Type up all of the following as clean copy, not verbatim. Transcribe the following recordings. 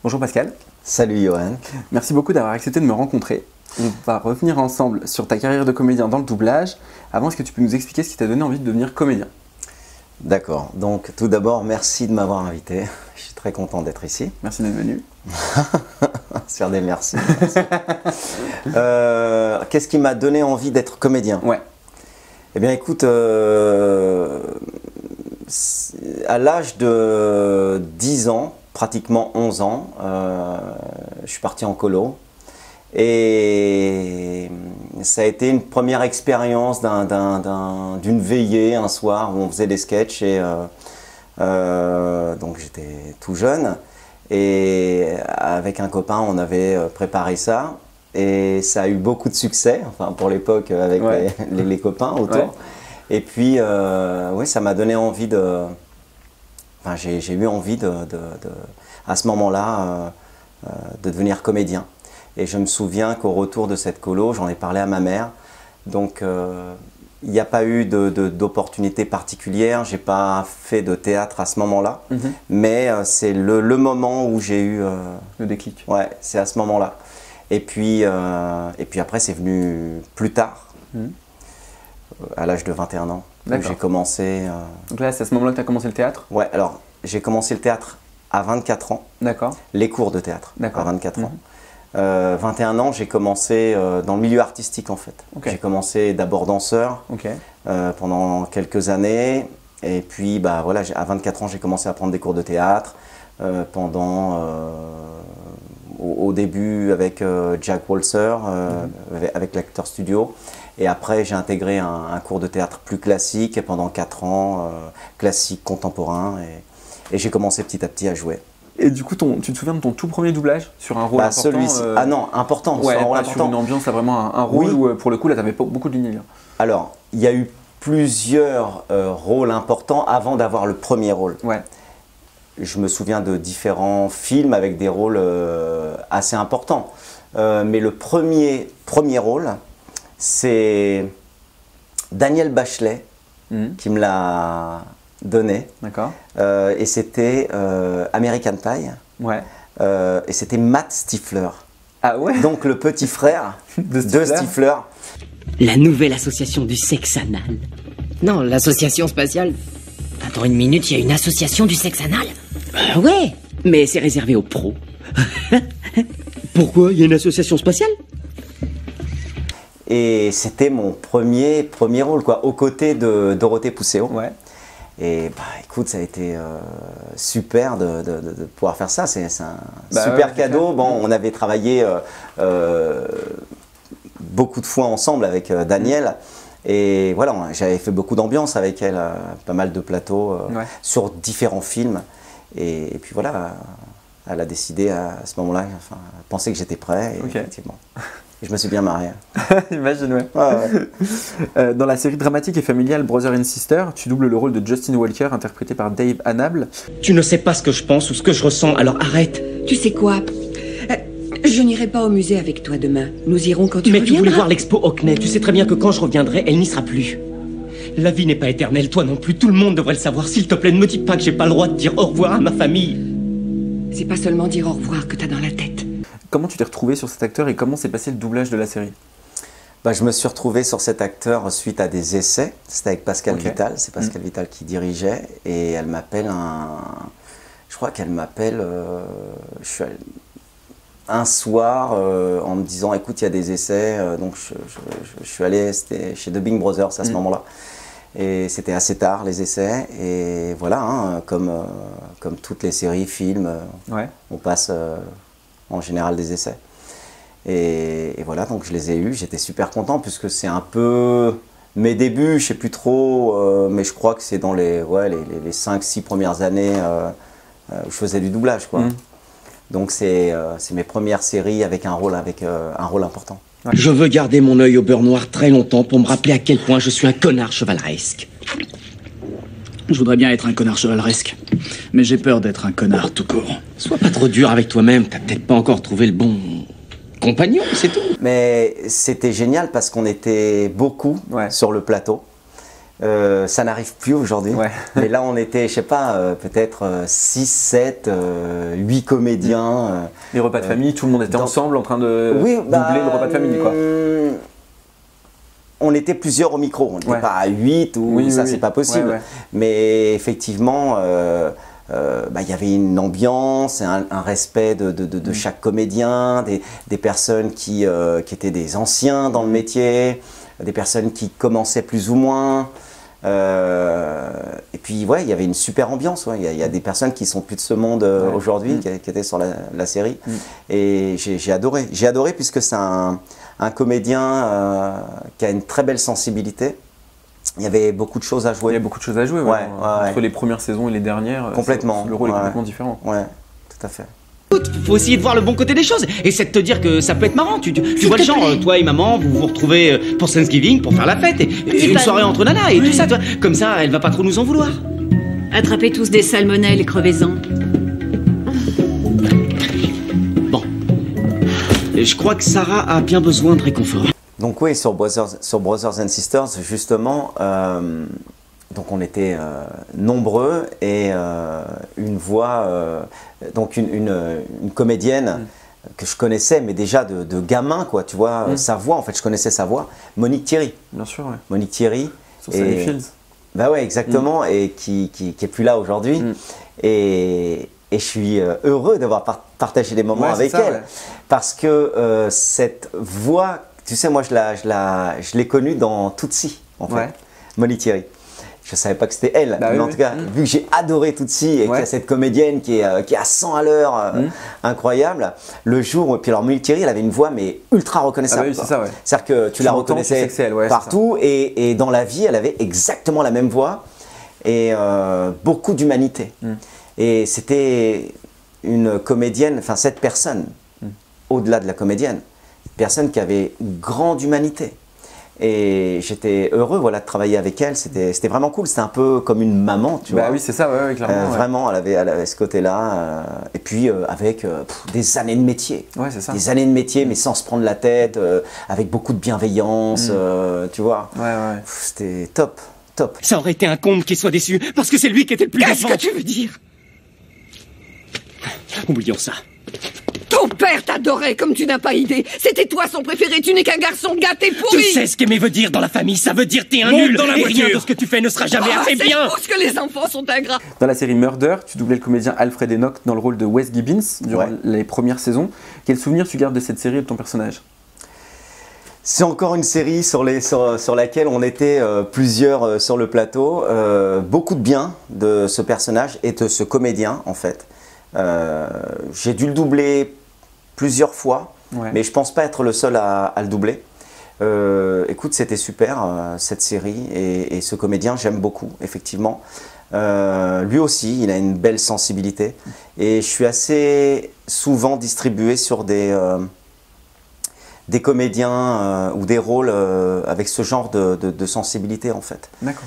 Bonjour Pascal. Salut Johan. Merci beaucoup d'avoir accepté de me rencontrer. On va revenir ensemble sur ta carrière de comédien dans le doublage. Avant, est-ce que tu peux nous expliquer ce qui t'a donné envie de devenir comédien? D'accord, donc tout d'abord merci de m'avoir invité, je suis très content d'être ici. Merci d'être venu. Sur des merci. Qu'est-ce qui m'a donné envie d'être comédien? Ouais. Eh bien écoute, à l'âge de 10 ans, pratiquement 11 ans, je suis parti en colo. Et ça a été une première expérience d'une veillée un soir où on faisait des sketchs et donc j'étais tout jeune et avec un copain on avait préparé ça et ça a eu beaucoup de succès, enfin pour l'époque avec les copains autour. Ouais. Et puis oui, ça m'a donné envie de... Enfin j'ai eu envie à ce moment-là de devenir comédien. Et je me souviens qu'au retour de cette colo, j'en ai parlé à ma mère. Donc, il n'y a pas eu d'opportunité particulière. Je n'ai pas fait de théâtre à ce moment-là. Mais c'est le moment où j'ai eu... le déclic. Ouais, c'est à ce moment-là. Et puis après, c'est venu plus tard, à l'âge de 21 ans. Donc, j'ai commencé... Donc là, c'est à ce moment-là que tu as commencé le théâtre? Ouais, alors, j'ai commencé le théâtre à 24 ans. D'accord. Les cours de théâtre à 24 ans. 21 ans, j'ai commencé dans le milieu artistique en fait. J'ai commencé d'abord danseur pendant quelques années et puis bah, voilà, à 24 ans j'ai commencé à prendre des cours de théâtre au début avec Jack Walser, avec l'acteur studio, et après j'ai intégré un cours de théâtre plus classique et pendant 4 ans, classique, contemporain, et j'ai commencé petit à petit à jouer. Et du coup, tu te souviens de ton tout premier doublage sur un rôle important? Celui-ci. Ah non, important. Ouais, sur un rôle important. Sur une ambiance, là, vraiment un rôle où, pour le coup, là, tu avais beaucoup de lignes. Alors, il y a eu plusieurs rôles importants avant d'avoir le premier rôle. Ouais. Je me souviens de différents films avec des rôles assez importants. Mais le premier rôle, c'est Daniel Bachelet qui me l'a donné. D'accord. Et c'était American Pie. Ouais. Et c'était Matt Stifler. Ah ouais? Donc le petit frère de Stifler. La nouvelle association du sexe anal. Non, l'association spatiale. Attends une minute, il y a une association du sexe anal? Ouais, mais c'est réservé aux pros. Pourquoi? Il y a une association spatiale? Et c'était mon premier rôle, quoi, aux côtés de Dorothée Pousseau. Ouais. Et bah écoute, ça a été super de pouvoir faire ça. C'est un super cadeau. Bon, on avait travaillé beaucoup de fois ensemble avec Daniel. Et voilà, j'avais fait beaucoup d'ambiance avec elle, pas mal de plateaux sur différents films. Et puis voilà, elle a décidé à ce moment-là, enfin, penser que j'étais prêt. Et effectivement. Et je me suis bien marré. Imagine, ouais. Dans la série dramatique et familiale Brother and Sister, tu doubles le rôle de Justin Walker, interprété par Dave Hannable. Tu ne sais pas ce que je pense ou ce que je ressens, alors arrête. Tu sais quoi? Je n'irai pas au musée avec toi demain. Nous irons quand tu reviendras. Mais tu voulais voir l'expo Hockney. Tu sais très bien que quand je reviendrai, elle n'y sera plus. La vie n'est pas éternelle, toi non plus. Tout le monde devrait le savoir. S'il te plaît, ne me dis pas que j'ai pas le droit de dire au revoir à ma famille. C'est pas seulement dire au revoir que t'as dans la tête. Comment tu t'es retrouvé sur cet acteur et comment s'est passé le doublage de la série? Bah, je me suis retrouvé sur cet acteur suite à des essais. C'était avec Pascal Vital. C'est Pascal Vital qui dirigeait. Et elle m'appelle je crois qu'elle m'appelle un soir en me disant écoute, il y a des essais. Donc je suis allé, c'était chez Dubbing Brothers à ce moment-là. Et c'était assez tard les essais. Et voilà, hein, comme toutes les séries, films, on passe en général des essais. Et voilà, donc je les ai eus, j'étais super content puisque c'est un peu mes débuts, je sais plus trop, mais je crois que c'est dans les 5-6 premières années où je faisais du doublage, quoi. Donc c'est mes premières séries avec un rôle important. Je veux garder mon œil au beurre noir très longtemps pour me rappeler à quel point je suis un connard chevaleresque. Je voudrais bien être un connard chevaleresque, mais j'ai peur d'être un connard tout court. Sois pas trop dur avec toi-même, t'as peut-être pas encore trouvé le bon compagnon, c'est tout. Mais c'était génial parce qu'on était beaucoup sur le plateau. Ça n'arrive plus aujourd'hui. Ouais. Mais là, on était, je sais pas, peut-être 6, 7, 8 comédiens. Les repas de famille, tout le monde était ensemble en train de doubler le repas de famille, quoi. On était plusieurs au micro, on n'était pas à 8 ou ça, c'est pas possible. Mais effectivement, y avait une ambiance, un respect de chaque comédien, des personnes qui étaient des anciens dans le métier, des personnes qui commençaient plus ou moins. Et puis il y avait une super ambiance. Il y a des personnes qui sont plus de ce monde aujourd'hui, qui étaient sur la série. Et j'ai adoré. J'ai adoré puisque c'est un comédien qui a une très belle sensibilité. Il y avait beaucoup de choses à jouer. Il y a beaucoup de choses à jouer, entre les premières saisons et les dernières. Complètement. Le rôle est complètement différent. Ouais, tout à fait. Faut essayer de voir le bon côté des choses. Essaie de te dire que ça peut être marrant. Tu vois le genre, toi et maman, vous vous retrouvez pour Thanksgiving pour faire la fête. Et une soirée entre nanas et tout ça, toi. Comme ça, elle va pas trop nous en vouloir. Attrapez tous des salmonelles et crevez-en. Bon. Je crois que Sarah a bien besoin de réconfort. Donc oui, sur Brothers and Sisters, justement, donc on était nombreux et une voix, donc une comédienne que je connaissais, mais déjà de gamin, quoi, tu vois, sa voix, en fait, je connaissais sa voix, Monique Thierry. Bien sûr, ouais. Monique Thierry. Sur Sally Fields. Bah ouais, exactement, et qui est plus là aujourd'hui. Et je suis heureux d'avoir partagé des moments avec elle, parce que cette voix, tu sais, moi je l'ai connue dans Tootsie, en fait, Monique Thierry. Je savais pas que c'était elle, mais en tout cas, vu que j'ai adoré Tootsie et qu'il y a cette comédienne qui est à 100 à l'heure, incroyable, le jour où, puis alors Monique Thierry, elle avait une voix mais ultra reconnaissable. C'est-à-dire que tu la reconnaissais partout et dans la vie, elle avait exactement la même voix et beaucoup d'humanité. Et c'était une comédienne, enfin cette personne, au-delà de la comédienne, une personne qui avait une grande humanité. Et j'étais heureux de travailler avec elle, c'était vraiment cool, c'était un peu comme une maman, tu vois. Bah oui, c'est ça, clairement. Vraiment, elle avait ce côté-là. Et puis avec des années de métier. Ouais, c'est ça. Des années de métier, mais sans se prendre la tête, avec beaucoup de bienveillance, tu vois. C'était top, top. Ça aurait été un conte qui soit déçu, parce que c'est lui qui était le plus décevant. Qu'est-ce que tu veux dire? Oublions ça. Ton père t'adorait comme tu n'as pas idée. C'était toi son préféré, tu n'es qu'un garçon gâté pourri. Tu sais ce qu'aimer veut dire dans la famille, ça veut dire t'es un nul dans la voiture. Rien de ce que tu fais ne sera jamais assez bien. C'est pour que les enfants sont ingrats. Dans la série Murder, tu doublais le comédien Alfred Enoch dans le rôle de Wes Gibbons durant les premières saisons. Quel souvenir tu gardes de cette série et de ton personnage? C'est encore une série sur laquelle on était plusieurs sur le plateau. Beaucoup de bien de ce personnage et de ce comédien, en fait. J'ai dû le doubler plusieurs fois, mais je pense pas être le seul à le doubler. Écoute, c'était super cette série et ce comédien, j'aime beaucoup, effectivement. Lui aussi, il a une belle sensibilité et je suis assez souvent distribué sur des comédiens ou des rôles avec ce genre de sensibilité, en fait. D'accord.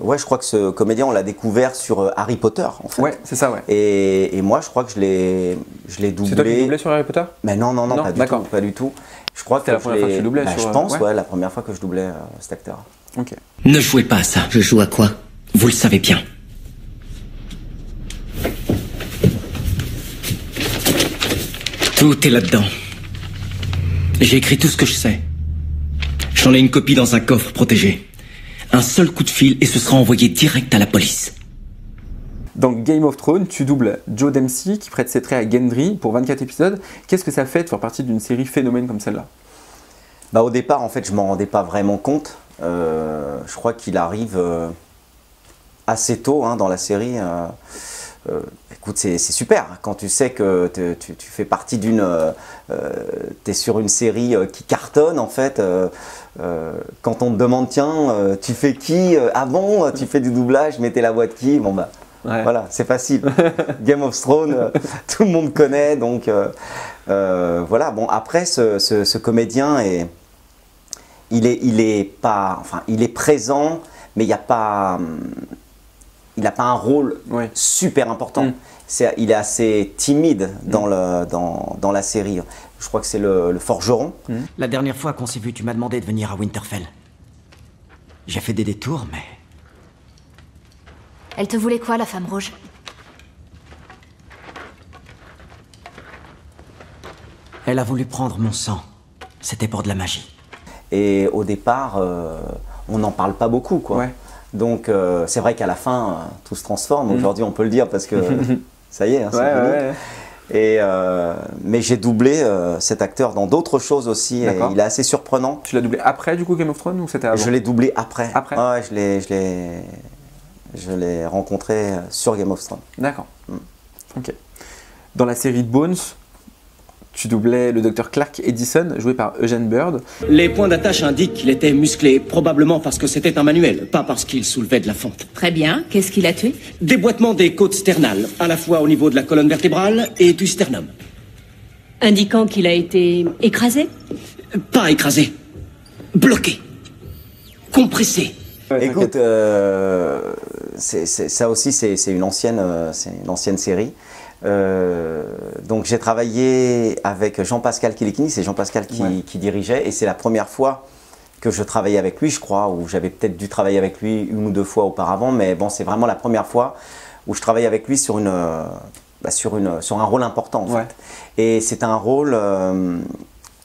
Ouais, je crois que ce comédien, on l'a découvert sur Harry Potter, en fait. Ouais, c'est ça, Et moi, je crois que je l'ai doublé. C'est toi qui doublais sur Harry Potter? Mais non, pas du tout. Je crois que c'était la première fois que tu doublais je pense, la première fois que je doublais cet acteur. Ok. Ne jouez pas à ça. Je joue à quoi? Vous le savez bien. Tout est là-dedans. J'ai écrit tout ce que je sais. J'en ai une copie dans un coffre protégé. Un seul coup de fil et ce sera envoyé direct à la police. Dans Game of Thrones, tu doubles Joe Dempsey qui prête ses traits à Gendry pour 24 épisodes. Qu'est-ce que ça fait de faire partie d'une série phénomène comme celle-là? Au départ, en fait, je m'en rendais pas vraiment compte. Je crois qu'il arrive assez tôt dans la série. Écoute, c'est super quand tu sais que tu fais partie d'une... tu es sur une série qui cartonne, en fait. Quand on te demande, tiens, tu fais qui? Ah bon, tu fais du doublage, mais t'es la voix de qui? Bon bah, voilà, c'est facile. Game of Thrones, tout le monde connaît, donc voilà. Bon, après, ce comédien, il est présent, mais il n'a pas un rôle super important. Il est assez timide dans la série. Je crois que c'est le forgeron. La dernière fois qu'on s'est vu, tu m'as demandé de venir à Winterfell. J'ai fait des détours, mais... Elle te voulait quoi, la femme rouge? Elle a voulu prendre mon sang. C'était pour de la magie. Et au départ, on n'en parle pas beaucoup, quoi. Ouais. Donc c'est vrai qu'à la fin, tout se transforme. Aujourd'hui, on peut le dire parce que ça y est, hein, c'est fini. Et, mais j'ai doublé cet acteur dans d'autres choses aussi. Et il est assez surprenant. Tu l'as doublé après, du coup, Game of Thrones, ou c'était avant? Je l'ai doublé après. Après? Ouais, je l'ai rencontré sur Game of Thrones. D'accord. Ok. Dans la série Bones, tu doublais le docteur Clark Edison, joué par Eugene Bird. Les points d'attache indiquent qu'il était musclé, probablement parce que c'était un manuel, pas parce qu'il soulevait de la fonte. Très bien. Qu'est-ce qu'il a tué? Déboîtement des côtes sternales, à la fois au niveau de la colonne vertébrale et du sternum. Indiquant qu'il a été écrasé? Pas écrasé. Bloqué. Compressé. Écoute, ça aussi, c'est une ancienne série. Donc j'ai travaillé avec Jean-Pascal Kilikini, c'est Jean-Pascal qui dirigeait, et c'est la première fois que je travaillais avec lui, je crois, ou j'avais peut-être dû travailler avec lui une ou deux fois auparavant, mais bon, c'est vraiment la première fois où je travaillais avec lui sur un rôle important en fait. Et c'est un rôle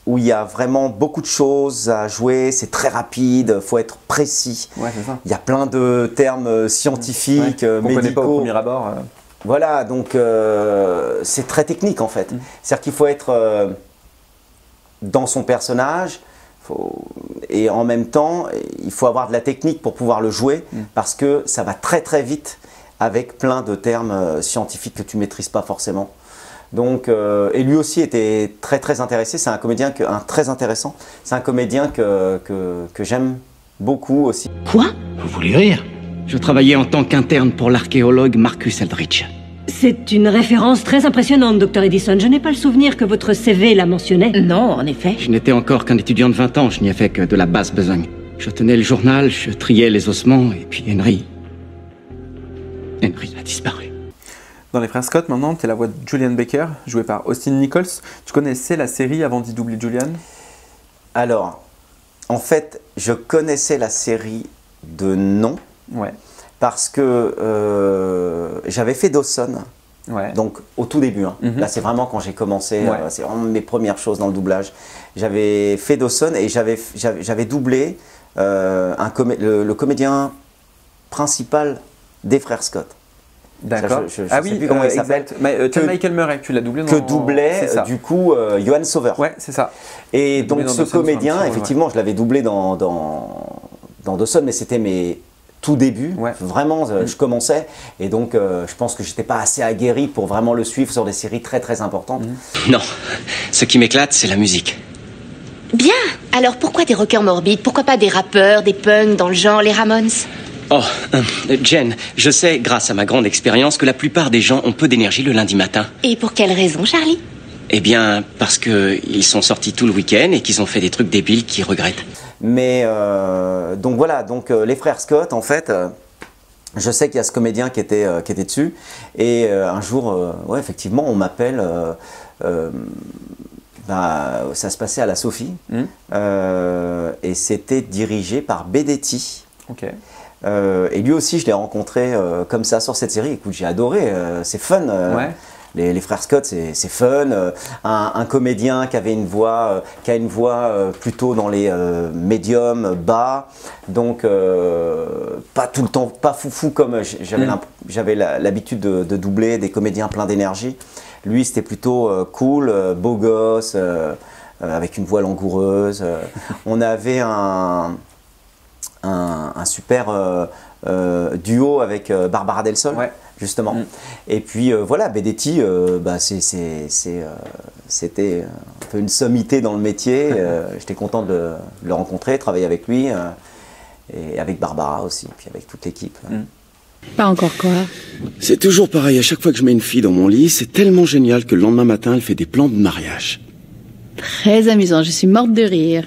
où il y a vraiment beaucoup de choses à jouer, c'est très rapide, faut être précis. Ouais, c'est ça. Il y a plein de termes scientifiques, médicaux. Qu'on connaît pas au premier abord. Voilà, donc c'est très technique en fait. C'est-à-dire qu'il faut être dans son personnage et en même temps, il faut avoir de la technique pour pouvoir le jouer parce que ça va très très vite avec plein de termes scientifiques que tu ne maîtrises pas forcément. Donc, et lui aussi était très très intéressé, c'est un comédien très intéressant, c'est un comédien que j'aime beaucoup aussi. Quoi? Vous voulez rire? Je travaillais en tant qu'interne pour l'archéologue Marcus Eldridge. C'est une référence très impressionnante, Dr. Edison. Je n'ai pas le souvenir que votre CV la mentionnait. Non, en effet. Je n'étais encore qu'un étudiant de 20 ans, je n'y ai fait que de la basse besogne. Je tenais le journal, je triais les ossements, et puis Henry a disparu. Dans Les Frères Scott, maintenant, tu es la voix de Julian Baker, joué par Austin Nichols. Tu connaissais la série avant d'y doubler Julian? Alors, en fait, je connaissais la série de nom. Ouais. Parce que j'avais fait Dawson, donc au tout début. Là, c'est vraiment quand j'ai commencé, c'est vraiment mes premières choses dans le doublage. J'avais fait Dawson et j'avais doublé le comédien principal des Frères Scott. D'accord. Je sais plus comment il s'appelle. Michael Murray, tu l'as doublé dans... Que doublait du coup Johan Sauver. Ouais, c'est ça. Et donc ce comédien, effectivement, je l'avais doublé dans Dawson, mais c'était mes tout début, vraiment, je commençais, et donc je pense que j'étais pas assez aguerri pour vraiment le suivre sur des séries très très importantes. Non, ce qui m'éclate, c'est la musique. Bien, alors pourquoi des rockers morbides? Pourquoi pas des rappeurs, des punks dans le genre, les Ramones? Oh, Jen, je sais, grâce à ma grande expérience, que la plupart des gens ont peu d'énergie le lundi matin. Et pour quelle raison, Charlie? Eh bien, parce qu'ils sont sortis tout le week-end et qu'ils ont fait des trucs débiles qu'ils regrettent. Mais donc voilà, les Frères Scott, en fait, je sais qu'il y a ce comédien qui était dessus, et un jour, effectivement, on m'appelle, ça se passait à la Sophie, et c'était dirigé par Bedetti. Ok. Et lui aussi, je l'ai rencontré comme ça sur cette série. Écoute, j'ai adoré, c'est fun. Les Frères Scott, c'est fun. Un comédien qui avait une voix, plutôt dans les médiums, bas, donc pas tout le temps, pas foufou comme j'avais l'habitude de doubler des comédiens pleins d'énergie. Lui, c'était plutôt cool, beau gosse, avec une voix langoureuse. On avait un super duo avec Barbara Del Sol. Justement. Et puis voilà, Bedetti, c'était un peu une sommité dans le métier. J'étais content de le rencontrer, travailler avec lui, et avec Barbara aussi, puis avec toute l'équipe. Pas encore quoi? C'est toujours pareil, à chaque fois que je mets une fille dans mon lit, c'est tellement génial que le lendemain matin, elle fait des plans de mariage. Très amusant, je suis morte de rire.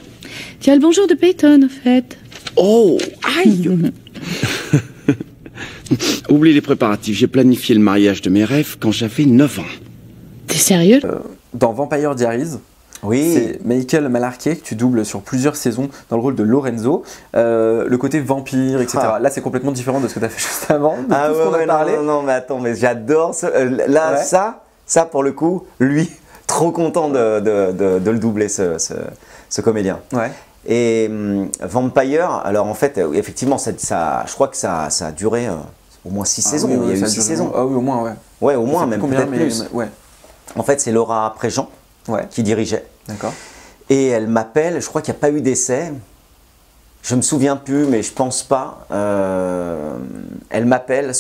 Tu as le bonjour de Peyton, en fait. Oh, aïe. Oublie les préparatifs, j'ai planifié le mariage de mes rêves quand j'avais 9 ans. T'es sérieux? Dans Vampire Diaries, Oui. C'est Michael Malarkey que tu doubles sur plusieurs saisons dans le rôle de Lorenzo. Le côté vampire, etc. Là, c'est complètement différent de ce que tu as fait juste avant. De tout ce qu'on a parlé. Non, mais attends, mais j'adore là, ça pour le coup, lui, trop content de le doubler, ce comédien. Ouais. Et Vampire, alors en fait, effectivement, je crois que ça a duré au moins 6 saisons. Oui, il y a eu 6 saisons. Ah oui, au moins, ouais. Ouais, au moins, même peut-être plus. Ouais. En fait, c'est Laura Préjean qui dirigeait. D'accord. Et elle m'appelle, je crois qu'il n'y a pas eu d'essai. Je me souviens plus, mais je pense pas. Elle m'appelle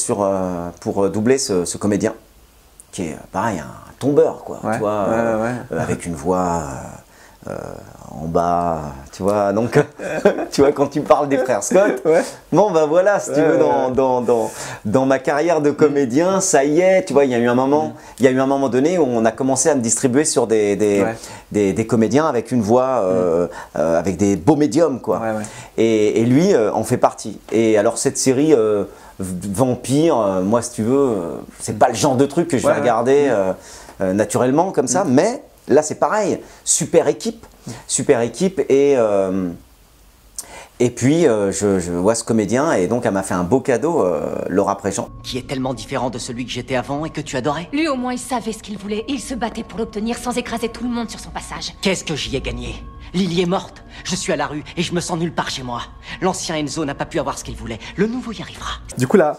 pour doubler ce comédien, qui est pareil, un tombeur, quoi. Ouais. Tu vois, avec une voix en bas, tu vois. Donc, tu vois, quand tu parles des frères Scott, bon, ben voilà, si tu veux, dans ma carrière de comédien, ça y est, tu vois, il y a eu un moment donné où on a commencé à me distribuer sur des comédiens avec une voix, avec des beaux médiums, quoi. Et lui en fait partie. Et alors, cette série Vampire, moi, si tu veux, c'est pas le genre de truc que je vais regarder naturellement comme ça, mais là, c'est pareil, super équipe et puis je vois ce comédien et donc elle m'a fait un beau cadeau, Laura Préjean. Qui est tellement différent de celui que j'étais avant et que tu adorais. Lui au moins il savait ce qu'il voulait, il se battait pour l'obtenir sans écraser tout le monde sur son passage. Qu'est-ce que j'y ai gagné? Lily est morte, je suis à la rue et je me sens nulle part chez moi. L'ancien Enzo n'a pas pu avoir ce qu'il voulait, le nouveau y arrivera. Du coup là,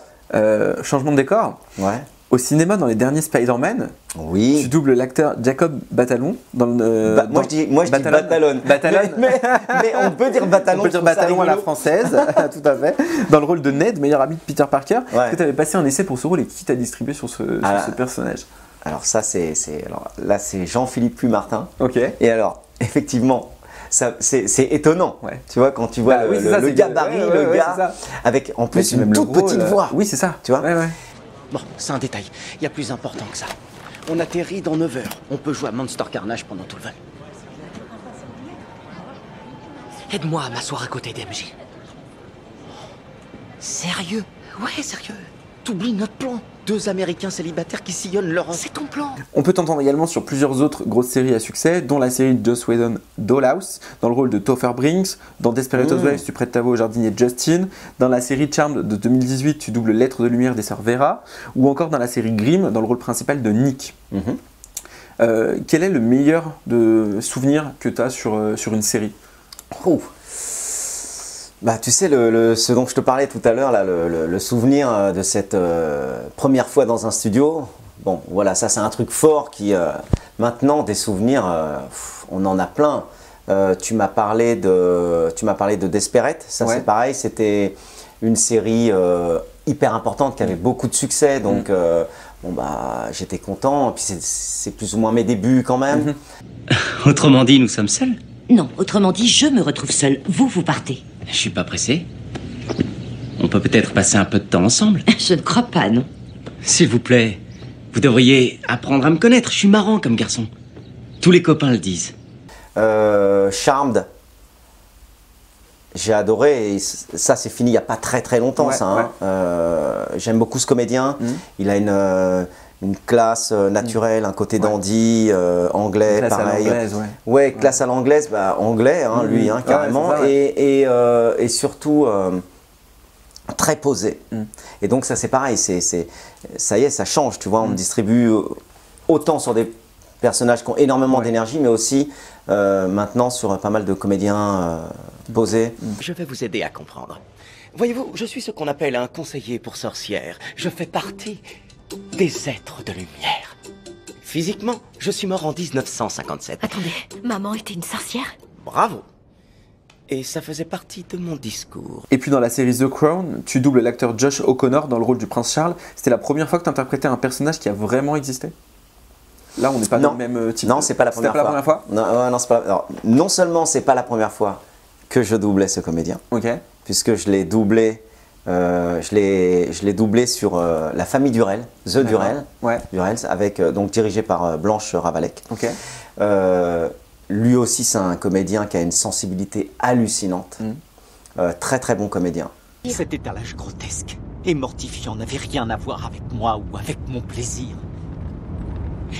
changement de décor. Ouais. Au cinéma, dans les derniers Spider-Man, tu doubles l'acteur Jacob Batalon dans le. Moi je dis Batalon. Mais on peut dire Batalon. On peut dire Batalon à la française, tout à fait. Dans le rôle de Ned, meilleur ami de Peter Parker. Est-ce que tu avais passé un essai pour ce rôle et qui t'a distribué sur ce personnage? Alors ça, c'est Jean-Philippe Puy-Martin. Ok. Et alors, effectivement, c'est étonnant. Tu vois, quand tu vois le gabarit, le gars, avec en plus une toute petite voix. Oui, c'est ça. Tu vois. Bon, c'est un détail. Il y a plus important que ça. On atterrit dans 9 heures. On peut jouer à Monster Carnage pendant tout le vol. Aide-moi à m'asseoir à côté d'MJ. Sérieux? Ouais, sérieux. T'oublies notre plan. 2 Américains célibataires qui sillonnent l'Europe. C'est ton plan. On peut t'entendre également sur plusieurs autres grosses séries à succès, dont la série de Joss Whedon Dollhouse, dans le rôle de Topher Brinks, dans Desperate Housewives, tu prêtes ta voix au jardinier Justin, dans la série Charmed de 2018, tu doubles Lettres de lumière des sœurs Vera, ou encore dans la série Grimm, dans le rôle principal de Nick. Quel est le meilleur souvenir que tu as sur une série? Bah, tu sais, ce dont je te parlais tout à l'heure, le souvenir de cette première fois dans un studio, bon, voilà, ça c'est un truc fort qui, maintenant, des souvenirs, on en a plein. Tu m'as parlé de Desperate, ça c'est pareil, c'était une série hyper importante qui avait beaucoup de succès, donc bon, bah, j'étais content, et puis c'est plus ou moins mes débuts quand même. Autrement dit, nous sommes seuls? Non, autrement dit, je me retrouve seule. Vous partez. Je suis pas pressé. On peut peut-être passer un peu de temps ensemble. Je ne crois pas, non. S'il vous plaît, vous devriez apprendre à me connaître. Je suis marrant comme garçon. Tous les copains le disent. Charmed. J'ai adoré, et ça c'est fini il n'y a pas très longtemps, j'aime beaucoup ce comédien. Il a une classe naturelle, un côté dandy, anglais, classe pareil. À l'anglaise, classe à l'anglaise, bah, anglais, lui, carrément. Ça, et surtout très posé. Et donc ça c'est pareil, ça y est, ça change, tu vois, on me distribue autant sur des personnages qui ont énormément d'énergie, mais aussi maintenant sur pas mal de comédiens posés. Je vais vous aider à comprendre. Voyez-vous, je suis ce qu'on appelle un conseiller pour sorcières. Je fais partie des êtres de lumière. Physiquement, je suis mort en 1957. Attendez, maman était une sorcière? Bravo. Et ça faisait partie de mon discours. Et puis dans la série The Crown, tu doubles l'acteur Josh O'Connor dans le rôle du prince Charles. C'était la première fois que tu interprétais un personnage qui a vraiment existé? Là, on n'est pas dans le même type. Non, c'est pas la première fois. La première fois. Non, c'est pas. Alors, non seulement c'est pas la première fois que je doublais ce comédien, puisque je l'ai doublé, je l'ai doublé sur La Famille Durrell, The Durrell, avec donc dirigé par Blanche Ravalec. Lui aussi, c'est un comédien qui a une sensibilité hallucinante, très bon comédien. Cet étalage grotesque et mortifiant n'avait rien à voir avec moi ou avec mon plaisir.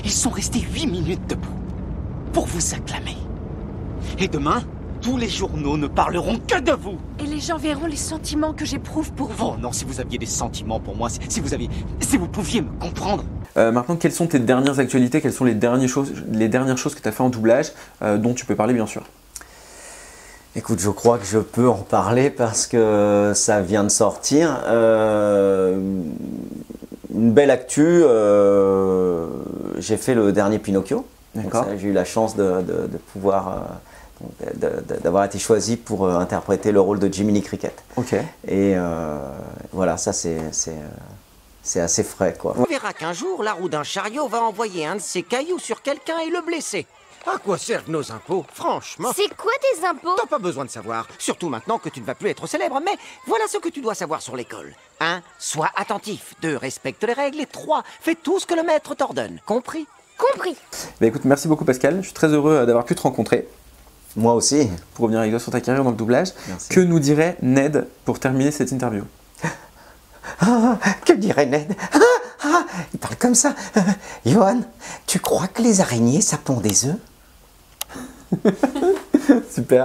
Ils sont restés 8 minutes debout. pour vous acclamer. Et demain, tous les journaux ne parleront que de vous. Et les gens verront les sentiments que j'éprouve pour vous. Oh non, si vous aviez des sentiments pour moi, si vous pouviez me comprendre. Maintenant, quelles sont tes dernières actualités? Quelles sont les dernières choses que tu as fait en doublage dont tu peux parler, bien sûr? Écoute, je crois que je peux en parler parce que ça vient de sortir. Une belle actu, j'ai fait le dernier Pinocchio. J'ai eu la chance de pouvoir, d'avoir été choisi pour interpréter le rôle de Jiminy Cricket. Et voilà, ça c'est assez frais, quoi. On verra qu'un jour, la roue d'un chariot va envoyer un de ses cailloux sur quelqu'un et le blesser. À quoi servent nos impôts, franchement? C'est quoi tes impôts? T'as pas besoin de savoir, surtout maintenant que tu ne vas plus être célèbre, mais voilà ce que tu dois savoir sur l'école. 1. Sois attentif. 2. Respecte les règles. Et 3. Fais tout ce que le maître t'ordonne. Compris? Compris. Bah écoute, merci beaucoup Pascal, je suis très heureux d'avoir pu te rencontrer. Moi aussi. Pour revenir avec toi sur ta carrière dans le doublage. Merci. Que nous dirait Ned pour terminer cette interview? Que dirait Ned? Il parle comme ça. Johan, tu crois que les araignées, ça pond des œufs? Super.